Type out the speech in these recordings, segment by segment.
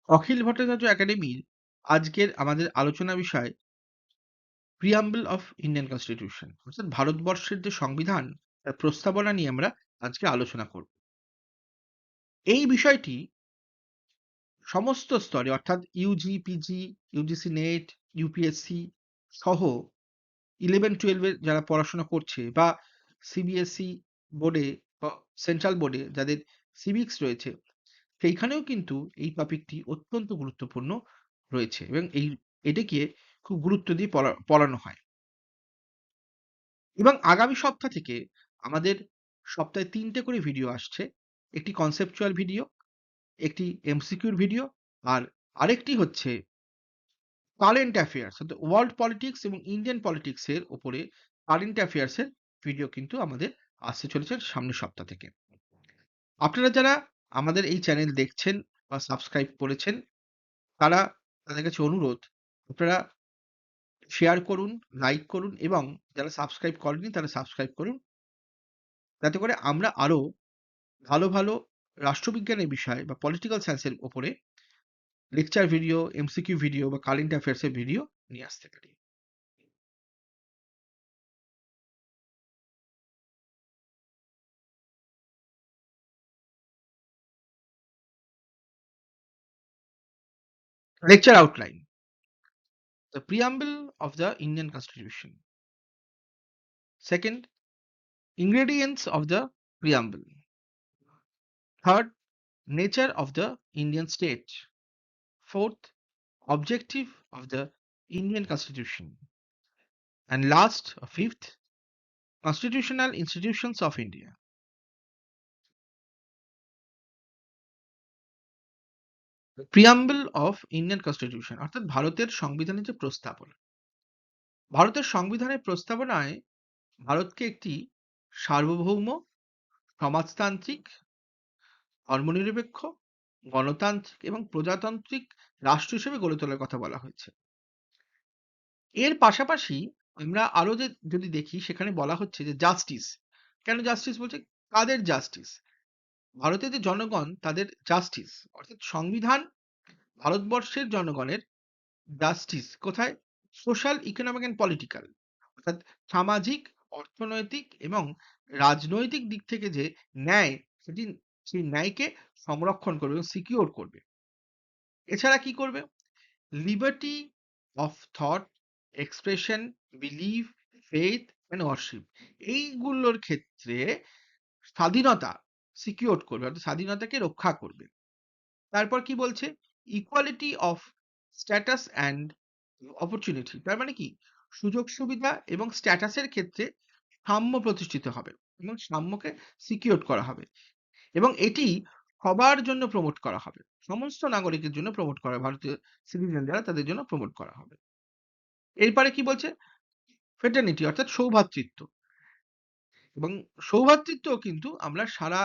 অখিল ভট্টাচার্য একাডেমির আজকের আমাদের আলোচনা বিষয় প্রিয়াম্বল অফ ইন্ডিয়ান কনস্টিটিউশন অর্থাৎ ভারতবর্ষের যে সংবিধান তার প্রস্তাবনা নিয়ে আমরা আজকে আলোচনা করব। এই বিষয়টি সমস্ত স্তরে অর্থাৎ UG, PG, UGC NET, UPSC সহ 11-12 যারা পড়াশোনা করছে বা সিবিএসই বোর্ডে বা সেন্ট্রাল বোর্ডে যাদের সিভিক্স রয়েছে সেইখানেও কিন্তু এই টপিকটি অত্যন্ত গুরুত্বপূর্ণ রয়েছে এবং এটাকে খুব গুরুত্ব দিয়ে পড়ানো হয়। এবং আগামী সপ্তাহ থেকে আমাদের সপ্তাহে ৩ টে করে ভিডিও আসছে। একটি কনসেপচুয়াল ভিডিও, একটি এমসিকিউর ভিডিও, আর আরেকটি হচ্ছে কারেন্ট অ্যাফেয়ার্স অর্থাৎ ওয়ার্ল্ড পলিটিক্স এবং ইন্ডিয়ান পলিটিক্স এর উপরে কারেন্ট অ্যাফেয়ার্স এর ভিডিও কিন্তু আমাদের আসতে চলেছে সামনের সপ্তাহ থেকে। আপনারা যারা আমাদের এই চ্যানেল দেখছেন বা সাবস্ক্রাইব করেছেন তারা তাদের কাছে অনুরোধ আপনারা শেয়ার করুন, লাইক করুন এবং যারা সাবস্ক্রাইব করেননি তারা সাবস্ক্রাইব করুন। যাতে করে আমরা আরো ভালো, ভালো রাষ্ট্রবিজ্ঞানের বিষয় বা পলিটিক্যাল সায়েন্স এর উপরে লেকচার ভিডিও, এমসিকিউ ভিডিও বা কারেন্ট অ্যাফেয়ার্স এর ভিডিও নিয়ে আসতে পারি। Lecture outline: The preamble of the Indian Constitution. Second, ingredients of the preamble. Third, nature of the Indian state. Fourth, objective of the Indian Constitution. And last, fifth, constitutional institutions of India. Preamble of Indian constitution অর্থাৎ ভারতের সংবিধানের যে প্রস্তাবনা। ভারতের সংবিধানের প্রস্তাবনায় ভারতকে একটি সার্বভৌম, সমাজতান্ত্রিক, ধর্মনিরপেক্ষ, গণতান্ত্রিক এবং প্রজাতান্ত্রিক রাষ্ট্র হিসেবে গড়ে তোলার কথা বলা হয়েছে। এর পাশাপাশি আমরা আরো যদি দেখি সেখানে বলা হচ্ছে যে জাস্টিস। কেন জাস্টিস বলছে? কাদের জাস্টিস? ভারতের যে জনগণ তাদের জাস্টিস অর্থাৎ সংবিধান ভারতবর্ষের জনগণের জাস্টিস কোথায়? সোশ্যাল, ইকোনমিক অ্যান্ড পলিটিক্যাল অর্থাৎ সামাজিক, অর্থনৈতিক এবং রাজনৈতিক দিক থেকে যে ন্যায় সেটি সেই ন্যায়কে সংরক্ষণ করবে এবং সিকিউর করবে। এছাড়া কি করবে? Liberty of thought, expression, believe, faith and worship এইগুলোর ক্ষেত্রে স্বাধীনতা সিকিউর করবে অর্থাৎ স্বাধীনতাকে রক্ষা করবে। তারপর কি বলছে? Equality of status and opportunity তার মানে কি? সুযোগ সুবিধা এবং স্ট্যাটাসের ক্ষেত্রে সাম্য প্রতিষ্ঠিত হবে এবং সাম্যকে সিকিউর করা হবে এবং এটি সবার জন্য প্রমোট করা হবে। সমস্ত নাগরিকের জন্য প্রমোট করা ভারতীয় সিটিজেন যারা তাদের জন্য প্রমোট করা হবে। এরপরে কি বলছে? ফ্রেটার্নিটি অর্থাৎ সৌভ্রাতৃত্ব এবং সৌভ্রাতৃত্বও কিন্তু আমরা সারা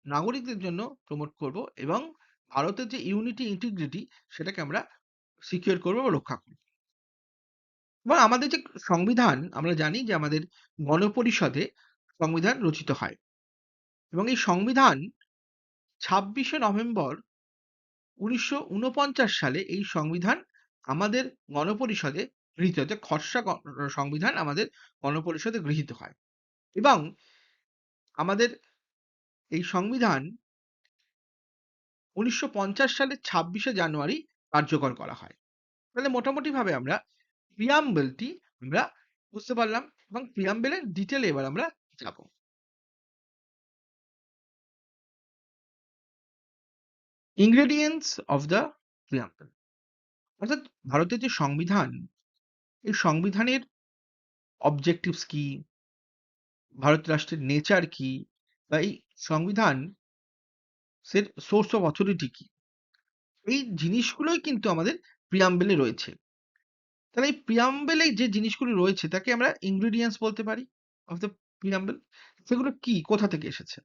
নাগরিকদের জন্য প্রমোট করব এবং ভারতের যে ইউনিটি, ইন্টিগ্রিটি সেটাকে আমরা সিকিউর করব বা রক্ষা করব। এবং আমাদের যে সংবিধান আমরা জানি যে আমাদের গণপরিষদে সংবিধান রচিত হয় এবং এই সংবিধান ২৬শে নভেম্বর ১৯৪৯ সালে এই সংবিধান আমাদের গণপরিষদে গৃহীত হয়। খসড়া সংবিধান আমাদের গণপরিষদে গৃহীত হয় এবং আমাদের এই সংবিধান ১৯৫০ সালের ২৬শে জানুয়ারি কার্যকর করা হয়। তাহলে মোটামুটিভাবে আমরা প্রিয়াম্বলটি আমরা বুঝতে পারলাম এবং প্রিয়াম্বলের ডিটেইলে এবার আমরা যাব। ইনগ্রেডিয়েন্টস অফ দ্য প্রিয়াম্বল অর্থাৎ ভারতের যে সংবিধান, এই সংবিধানের অবজেক্টিভস কি? ভারত রাষ্ট্রের নেচার কি? বা এই সংবিধান সোর্স অফ অথরিটি কি? এই জিনিসগুলোই কিন্তু আমাদের প্রিয়াম্বলে রয়েছে। তাহলে এই প্রিয়াম্বলে যে জিনিসগুলো রয়েছে তাকে আমরা ইনগ্রেডিয়েন্টস বলতে পারি অফ দ্য প্রিয়াম্বল। সেগুলো কি? কোথা থেকে এসেছে?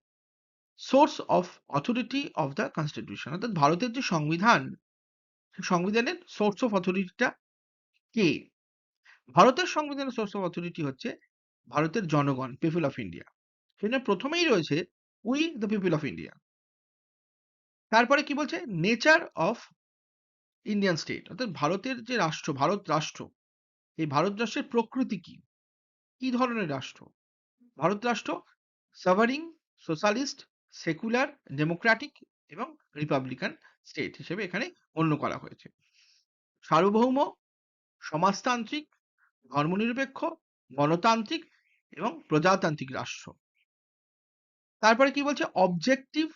Source of authority of the constitution অর্থাৎ ভারতের যে সংবিধান, সংবিধানের সোর্স অফ অথরিটিটা কে? ভারতের সংবিধানের সোর্স অফ অথরিটি হচ্ছে ভারতের জনগণ, পিপল অফ ইন্ডিয়া। সেখানে প্রথমেই রয়েছে we the people of India. তারপরে কি বলছে? নেচার অফ ইন্ডিয়ান স্টেট অর্থাৎ ভারতের যে রাষ্ট্র, ভারত রাষ্ট্র, এই ভারত রাষ্ট্রের প্রকৃতি কি? কি ধরনের রাষ্ট্র? ভারত রাষ্ট্র সাভারিং, সোশ্যালিস্ট, সেকুলার, ডেমোক্রেটিক এবং রিপাবলিকান স্টেট হিসেবে এখানে গণ্য করা হয়েছে। সার্বভৌম, সমাজতান্ত্রিক, ধর্মনিরপেক্ষ, গণতান্ত্রিক এবং প্রজাতান্ত্রিক রাষ্ট্র। তারপরে কি বলছে? অবজেক্টিভ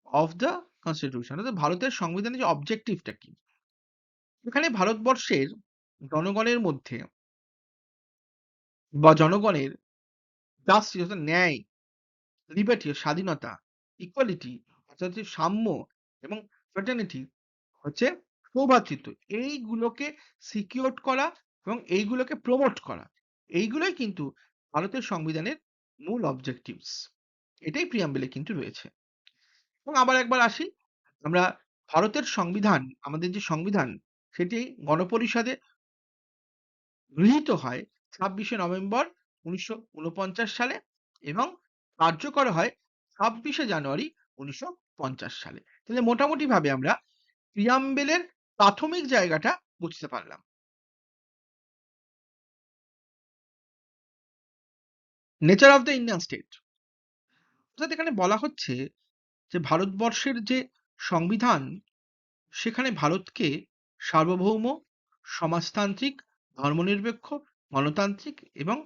অফ দ্য কনস্টিটিউশন, অর্থাৎ ভারতের সংবিধানের যে অবজেক্টিভটা কি? এখানে ভারতবর্ষের জনগণের মধ্যে বা জনগণের জাস্টিস অর্থাৎ ন্যায়, লিবার্টি স্বাধীনতা, ইকুয়ালিটি অর্থাৎ হচ্ছে সাম্য এবং ফ্র্যাটার্নিটি হচ্ছে সৌভ্রাতৃত্ব, এইগুলোকে সিকিউর করা এবং এইগুলোকে প্রমোট করা, এইগুলোই কিন্তু ভারতের সংবিধানের মূল অবজেক্টিভস। এটাই প্রিয়াম্বলে কিন্তু রয়েছে। এবং আবার একবার আসি, আমরা ভারতের সংবিধান, আমাদের যে সংবিধান, সেটি গণপরিষদে গৃহীত হয় ২৬শে নভেম্বর ১৯৪৯ সালে এবং কার্যকর হয় ২৬শে জানুয়ারি ১৯৫০ সালে। তাহলে মোটামুটিভাবে আমরা প্রিয়াম্বেলের প্রাথমিক জায়গাটা বুঝতে পারলাম। Nature of the Indian state, অর্থাৎ এখানে বলা হচ্ছে যে ভারতবর্ষের যে সংবিধান, সেখানে ভারতকে সার্বভৌম, সমাজতান্ত্রিক, ধর্মনিরপেক্ষ, গণতান্ত্রিক এবং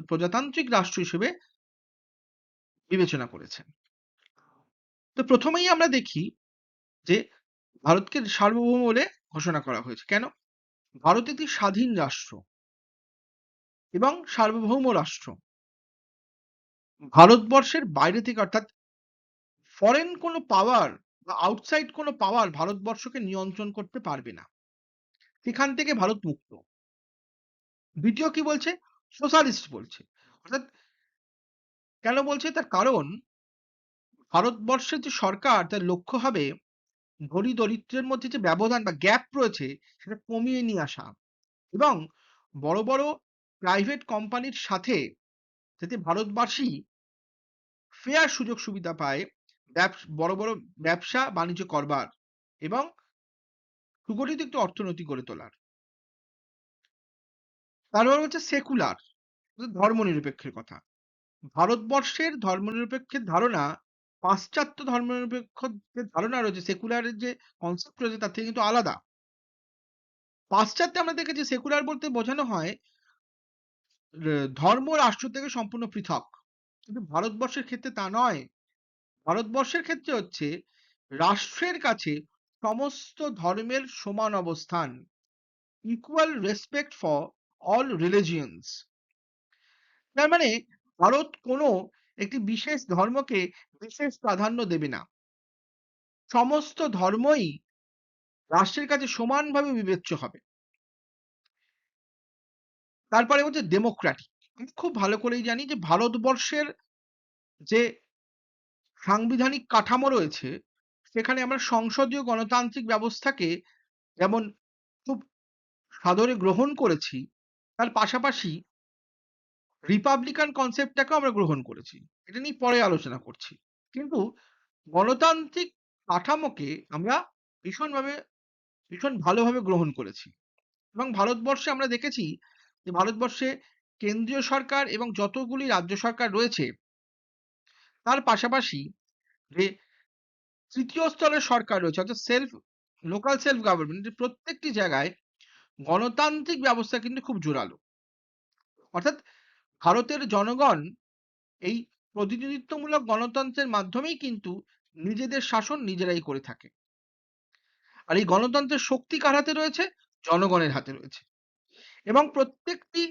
প্রজাতান্ত্রিক রাষ্ট্র হিসেবে বিবেচনা করেছেন। তো প্রথমেই আমরা দেখি যে ভারতকে সার্বভৌম বলে ঘোষণা করা হয়েছে। কেন? ভারত একটি স্বাধীন রাষ্ট্র এবং সার্বভৌম রাষ্ট্র। ভারতবর্ষের বাইরে থেকে অর্থাৎ ফরেন কোনো পাওয়ার বা আউটসাইড কোনো পাওয়ার ভারতবর্ষকে নিয়ন্ত্রণ করতে পারবে না। সেখান থেকে ভারত মুক্ত। দ্বিতীয় কি বলছে? সোশ্যালিস্ট বলছে। অর্থাৎ কেন বলছে? তার কারণ ভারতবর্ষের যে সরকার, তার লক্ষ্য হবে ধনী দরিদ্রের মধ্যে যে ব্যবধান বা গ্যাপ রয়েছে সেটা কমিয়ে নিয়ে আসা এবং বড় বড় প্রাইভেট কোম্পানির সাথে যাতে ভারতবাসী ফেয়ার সুযোগ সুবিধা পায়, বড় বড় ব্যবসা বাণিজ্য করবার এবং সুগঠিত একটি অর্থনীতি গড়ে তোলার। তারপর হচ্ছে সেকুলার, ধর্মনিরপেক্ষের কথা। ভারতবর্ষের ধর্মনিরপেক্ষের ধারণা পাশ্চাত্য ধর্মনিরপেক্ষ যে ধারণা রয়েছে, সেকুলারের যে কনসেপ্ট রয়েছে তার থেকে কিন্তু আলাদা। পাশ্চাত্যে আমরা দেখেছি সেকুলার বলতে বোঝানো হয় ধর্ম রাষ্ট্র থেকে সম্পূর্ণ পৃথক। কিন্তু ভারতবর্ষের ক্ষেত্রে তা নয়। ভারতবর্ষের ক্ষেত্রে হচ্ছে রাষ্ট্রের কাছে সমস্ত ধর্মের সমান অবস্থান, ইকুয়াল রেসপেক্ট ফর অল রিলিজিয়নস। তার মানে ভারত কোনো একটি বিশেষ ধর্মকে বিশেষ প্রাধান্য দেবে না। সমস্ত ধর্মই রাষ্ট্রের কাছে সমানভাবে বিবেচ্য হবে। তারপরে হচ্ছে ডেমোক্রেটিক। আমি খুব ভালো করেই জানি যে ভারতবর্ষের যে সাংবিধানিক কাঠামো রয়েছে, সেখানে আমরা সংসদীয় গণতান্ত্রিক ব্যবস্থাকে যেমন খুব সাদরে গ্রহণ করেছি, তার পাশাপাশি রিপাবলিকান কনসেপ্টটাকেও আমরা গ্রহণ করেছি। এটা নিয়ে পরে আলোচনা করছি। কিন্তু গণতান্ত্রিক কাঠামোকে আমরা ভীষণভাবে ভীষণ ভালোভাবে গ্রহণ করেছি এবং ভারতবর্ষে আমরা দেখেছি যে ভারতবর্ষে কেন্দ্রীয় সরকার এবং যতগুলি রাজ্য সরকার রয়েছে, তার পাশাপাশি যে তৃতীয় স্তরের সরকার রয়েছে অর্থাৎ লোকাল সেলফ গভর্নমেন্ট, প্রত্যেকটি জায়গায় গণতান্ত্রিক ব্যবস্থা কিন্তু খুব জোরালো। অর্থাৎ ভারতের জনগণ এই প্রতিনিধিত্বমূলক গণতন্ত্রের মাধ্যমেই কিন্তু নিজেদের শাসন নিজেরাই করে থাকে। আর এই গণতন্ত্রের শক্তি কার হাতে রয়েছে? জনগণের হাতে রয়েছে। এবং প্রত্যেকটি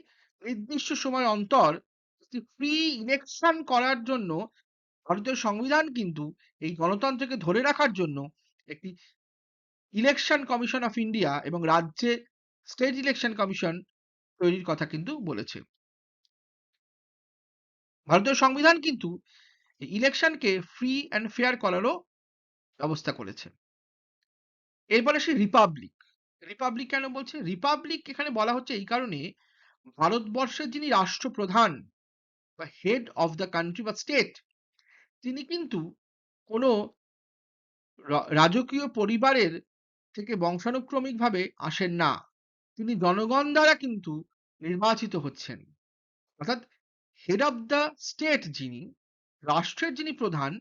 নির্দিষ্ট সময় অন্তর একটি ফ্রি ইলেকশন করার জন্য ভারতীয় সংবিধান কিন্তু এই গণতন্ত্রকে ধরে রাখার জন্য একটি ইলেকশন কমিশন অফ ইন্ডিয়া এবং রাজ্যে স্টেট ইলেকশন কমিশন তৈরির কথা কিন্তু বলেছে। ভারতীয় সংবিধান কিন্তু ইলেকশনকে ফ্রি অ্যান্ড ফেয়ার করারও ব্যবস্থা করেছে। এরপরে আসি রিপাবলিক। রিপাবলিক কেন বলছে? রিপাবলিক এখানে বলা হচ্ছে এই কারণে, ভারতবর্ষের যিনি রাষ্ট্রপ্রধান বা হেড অফ দ্য কান্ট্রি বা স্টেট, তিনি কিন্তু কোনো রাজকীয় পরিবারের থেকে বংশানুক্রমিকভাবে আসেন না। তিনি জনগণ দ্বারা কিন্তু নির্বাচিত হচ্ছেন। অর্থাৎ হেড অফ দ্য স্টেট যিনি, রাষ্ট্রের যিনি প্রধান,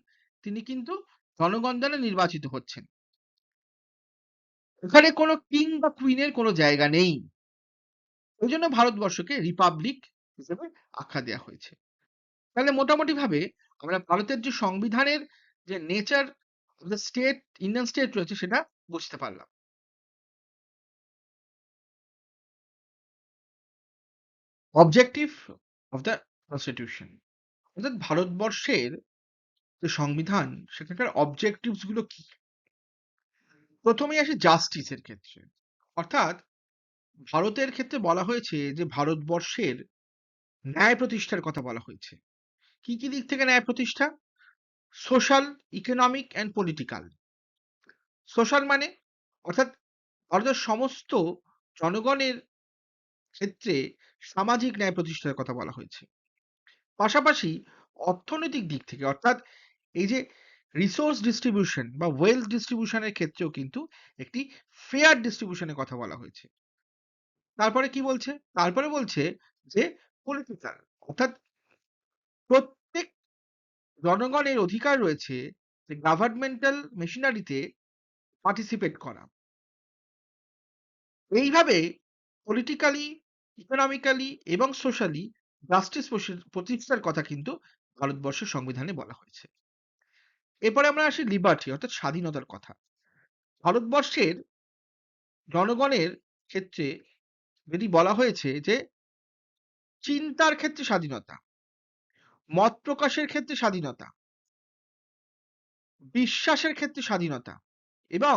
তিনি কিন্তু জনগণ দ্বারা নির্বাচিত হচ্ছেন। এখানে কোনো কিং বা কুইনের কোনো জায়গা নেই। ওই জন্য ভারতবর্ষকে রিপাবলিক হিসেবে আখ্যা দেওয়া হয়েছে। তাহলে মোটামুটিভাবে আমরা ভারতের যে সংবিধানের যে nature of the state, Indian state রয়েছে সেটা বুঝতে পারলাম। অবজেক্টিভ অফ দ্য কনস্টিটিউশন, অর্থাৎ ভারতবর্ষের যে সংবিধান সেখানকার অবজেক্টিভস গুলো কি? প্রথমেই আসি জাস্টিসের ক্ষেত্রে। অর্থাৎ ভারতের ক্ষেত্রে বলা হয়েছে যে ভারতবর্ষের ন্যায় প্রতিষ্ঠার কথা বলা হয়েছে। কি কি দিক থেকে ন্যায় প্রতিষ্ঠা? Social, economic and political. Social মানে অর্থাৎ ভারতের সমস্ত জনগণের ক্ষেত্রে সামাজিক ন্যায় প্রতিষ্ঠার কথা বলা হয়েছে। পাশাপাশি অর্থনৈতিক দিক থেকে অর্থাৎ এই যে রিসোর্স ডিস্ট্রিবিউশন বা ওয়েলথ ডিস্ট্রিবিউশনের ক্ষেত্রেও কিন্তু একটি ফেয়ার ডিস্ট্রিবিউশনের কথা বলা হয়েছে। তারপরে কি বলছে? তারপরে বলছে যে পলিটিক্যাল, অর্থাৎ প্রত্যেক জনগণের অধিকার রয়েছে যে গভর্নমেন্টাল মেশিনারিতে পার্টিসিপেট করা। এইভাবে পলিটিক্যালি, ইকোনমিক্যালি এবং সোশ্যালি জাস্টিস প্রতিষ্ঠার কথা কিন্তু ভারতবর্ষের সংবিধানে বলা হয়েছে। এরপরে আমরা আসি লিবার্টি অর্থাৎ স্বাধীনতার কথা। ভারতবর্ষের জনগণের ক্ষেত্রে যদি বলা হয়েছে যে চিন্তার ক্ষেত্রে স্বাধীনতা, মত প্রকাশের ক্ষেত্রে স্বাধীনতা, বিশ্বাসের ক্ষেত্রে স্বাধীনতা এবং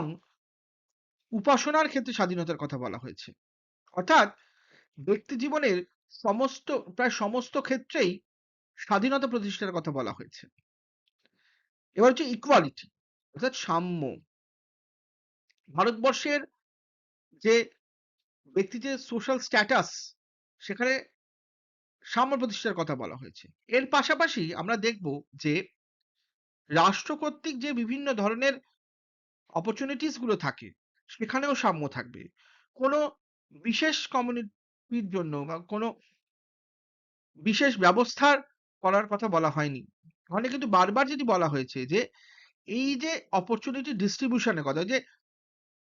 উপাসনার ক্ষেত্রে স্বাধীনতার কথা বলা হয়েছে। অর্থাৎ ব্যক্তি জীবনের প্রায় সমস্ত ক্ষেত্রেই স্বাধীনতা প্রতিষ্ঠার কথা বলা হয়েছে। এবার হচ্ছে ইকুয়ালিটি অর্থাৎ সাম্য। ভারতবর্ষের যে ব্যক্তি যে সোশ্যাল স্ট্যাটাস সেখানে সাম্য প্রতিষ্ঠার কথা বলা হয়েছে। এর পাশাপাশি আমরা দেখব যে রাষ্ট্র কর্তৃক যে বিভিন্ন ধরনের অপরচুনিটিস গুলো থাকে সেখানেও সাম্য থাকবে। কোনো বিশেষ কমিউনিটির জন্য বা কোনো বিশেষ ব্যবস্থা করার কথা বলা হয়নি। ওখানে কিন্তু বারবার যদি বলা হয়েছে যে এই যে অপরচুনিটি ডিস্ট্রিবিউশনের কথা, যে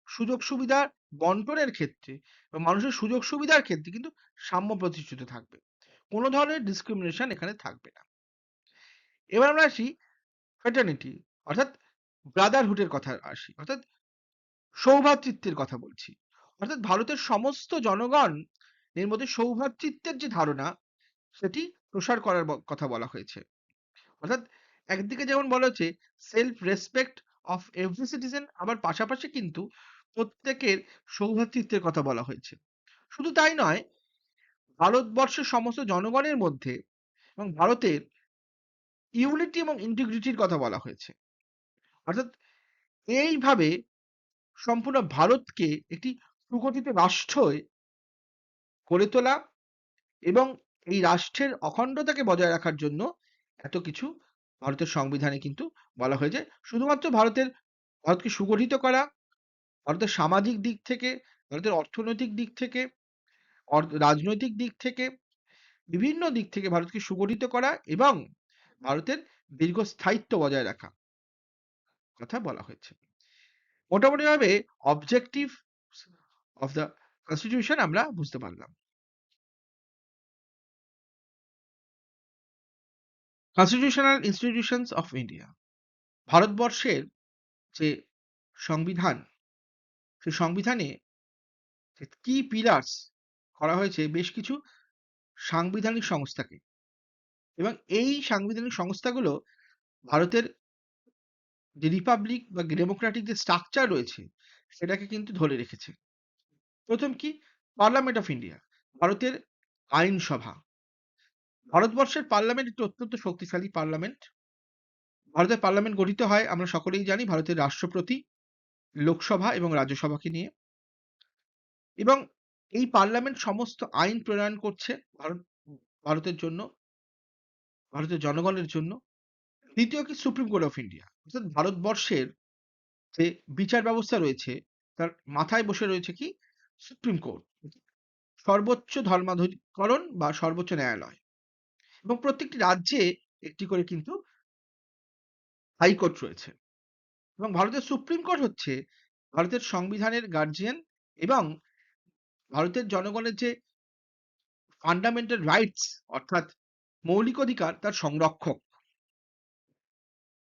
সুযোগ সুবিধা বন্টনের ক্ষেত্রে বা মানুষের সুযোগ সুবিধার ক্ষেত্রে কিন্তু সাম্য প্রতিষ্ঠিত থাকবে। কোনো ধরনের ডিসক্রিমিনেশন এখানে থাকবে না। এবার আমরা আসি ফ্র্যাটার্নিটি অর্থাৎ ব্রাদারহুডের কথা আসি, অর্থাৎ সৌভ্রাতৃত্বের কথা বলছি। অর্থাৎ ভারতের সমস্ত জনগণ এর মধ্যে সৌভ্রাতৃত্বের যে ধারণা সেটি প্রসার করার কথা বলা হয়েছে। অর্থাৎ একদিকে যেমন বলা হচ্ছে self respect of every citizen, আবার পাশাপাশি কিন্তু প্রত্যেকের সৌভ্রাতৃত্বের কথা বলা হয়েছে। শুধু তাই নয়, ভারতবর্ষের সমস্ত জনগণের মধ্যে এবং ভারতের ইউনিটি এবং ইন্টিগ্রিটির কথা বলা হয়েছে। অর্থাৎ এইভাবে সম্পূর্ণ ভারতকে একটি সুগঠিত রাষ্ট্রে গড়ে তোলা এবং এই রাষ্ট্রের অখণ্ডতাকে বজায় রাখার জন্য এত কিছু ভারতের সংবিধানে কিন্তু বলা হয়েছে। শুধুমাত্র ভারতকে সুগঠিত করা, ভারতের সামাজিক দিক থেকে, ভারতের অর্থনৈতিক দিক থেকে, রাজনৈতিক দিক থেকে, বিভিন্ন দিক থেকে ভারতকে সুগঠিত করা এবং ভারতের দীর্ঘস্থায়িত্ব বজায় রাখা কথা বলা হয়েছে। মোটামুটিভাবে অবজেক্টিভ অফ দ্য কনস্টিটিউশন আমরা বুঝতে পারলাম। কনস্টিটিউশনাল ইনস্টিটিউশনস অফ ইন্ডিয়া, ভারতবর্ষের যে সংবিধান, সেই সংবিধানে কি পিলার্স করা হয়েছে বেশ কিছু সাংবিধানিক সংস্থাকে, এবং এই সাংবিধানিক সংস্থাগুলো ভারতের যে রিপাবলিক বা ডেমোক্রেটিক যে স্ট্রাকচার রয়েছে সেটাকে কিন্তু ধরে রেখেছে। প্রথম কি? পার্লামেন্ট অফ ইন্ডিয়া, ভারতের আইনসভা। ভারতবর্ষের পার্লামেন্ট একটি অত্যন্ত শক্তিশালী পার্লামেন্ট। ভারতের পার্লামেন্ট গঠিত হয় আমরা সকলেই জানি ভারতের রাষ্ট্রপতি, লোকসভা এবং রাজ্যসভাকে নিয়ে, এবং এই পার্লামেন্ট সমস্ত আইন প্রণয়ন করছে ভারতের জন্য, ভারতের জনগণের জন্য। দ্বিতীয় কি? সুপ্রিম কোর্ট অফ ইন্ডিয়া, অর্থাৎ ভারতবর্ষের যে বিচার ব্যবস্থা রয়েছে তার মাথায় বসে রয়েছে কি? Supreme court. সর্বোচ্চ ধর্মাধিকরণ বা সর্বোচ্চ ন্যায়ালয়। এবং প্রত্যেকটি রাজ্যে একটি করে কিন্তু হাইকোর্ট রয়েছে। এবং ভারতের সুপ্রিম কোর্ট হচ্ছে ভারতের সংবিধানের গার্জিয়ান এবং ভারতের জনগণের যে ফান্ডামেন্টাল রাইটস অর্থাৎ মৌলিক অধিকার তার সংরক্ষক।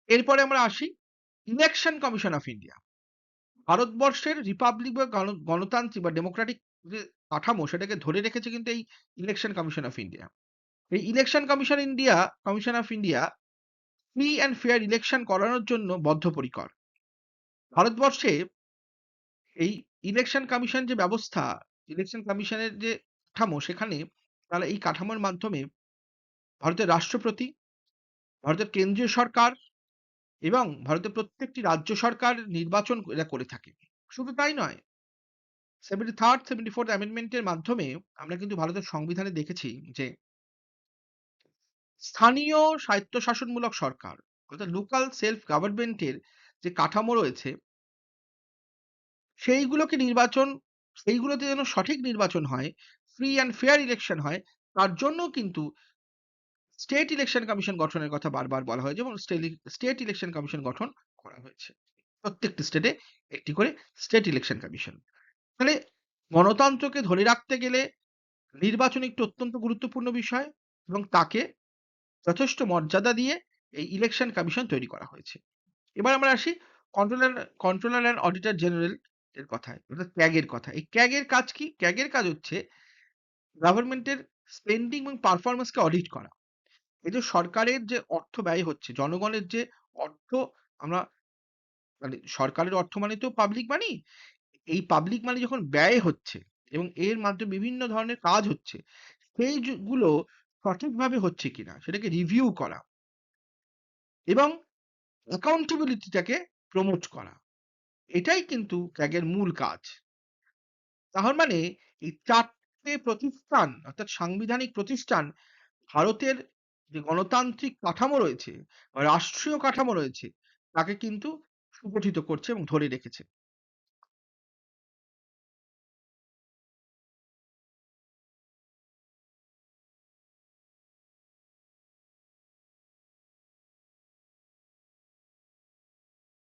এরপরে আমরা আসি ইলেকশন কমিশন অফ ইন্ডিয়া। ভারতবর্ষের রিপাবলিক বা গণতান্ত্রিক বা ডেমোক্রেটিক যে কাঠামো সেটাকে ধরে রেখেছে কিন্তু এই ইলেকশন কমিশন অফ ইন্ডিয়া। এই election commission of India free and fair election করানোর জন্য বদ্ধপরিকর। ভারতবর্ষে এই ইলেকশন কমিশন যে ব্যবস্থা, ইলেকশন কমিশনের যে কাঠামো সেখানে তারা এই কাঠামোর মাধ্যমে ভারতের রাষ্ট্রপতি, ভারতের কেন্দ্রীয় সরকার এবং ভারতের প্রত্যেকটি রাজ্য সরকার নির্বাচন এরা করে থাকে। শুধু তাই নয়, 73rd, 74th অ্যামেন্ডমেন্টের মাধ্যমে আমরা কিন্তু ভারতের সংবিধানে দেখেছি যে স্থানীয় স্বায়ত্তশাসনমূলক সরকার অর্থাৎ লোকাল সেলফ গভর্নমেন্টের যে কাঠামো রয়েছে সেইগুলোতে যেন সঠিক নির্বাচন হয়, ফ্রি অ্যান্ড ফেয়ার ইলেকশন হয়, তার জন্যও কিন্তু স্টেট ইলেকশন কমিশন গঠনের কথা বারবার বলা হয়েছে এবং স্টেট ইলেকশন কমিশন গঠন করা হয়েছে। প্রত্যেকটি স্টেটে একটি করে স্টেট ইলেকশন কমিশন। ফলে গণতন্ত্রকে ধরে রাখতে গেলে নির্বাচন একটি অত্যন্ত গুরুত্বপূর্ণ বিষয় এবং তাকে যথেষ্ট মর্যাদা দিয়ে এই ইলেকশন কমিশন তৈরি করা হয়েছে। এবার আমরা আসি controller controller and auditor general এর কথায় অর্থাৎ ক্যাগ এর কথা। এই ক্যাগ এর কাজ কি? ক্যাগ এর কাজ হচ্ছে গভর্নমেন্টের স্পেন্ডিং এবং পারফরম্যান্স কে অডিট করা। এই যে সরকারের যে অর্থ ব্যয় হচ্ছে, জনগণের যে অর্থ আমরা মানে সরকারের অর্থ মানে তো পাবলিক মানি। এই পাবলিক মানি যখন ব্যয় হচ্ছে এবং এর মাধ্যমে বিভিন্ন ধরনের কাজ হচ্ছে, সেই গুলো সঠিকভাবে হচ্ছে কিনা সেটাকে রিভিউ করা এবং অ্যাকাউন্টেবিলিটি টাকে প্রমোট করা। এটাই কিন্তু ক্যাগের মূল কাজ। তার মানে এই ৪ টে প্রতিষ্ঠান অর্থাৎ সাংবিধানিক প্রতিষ্ঠান ভারতের যে গণতান্ত্রিক কাঠামো রয়েছে বা রাষ্ট্রীয় কাঠামো রয়েছে তাকে কিন্তু সুগঠিত করছে এবং ধরে রেখেছে।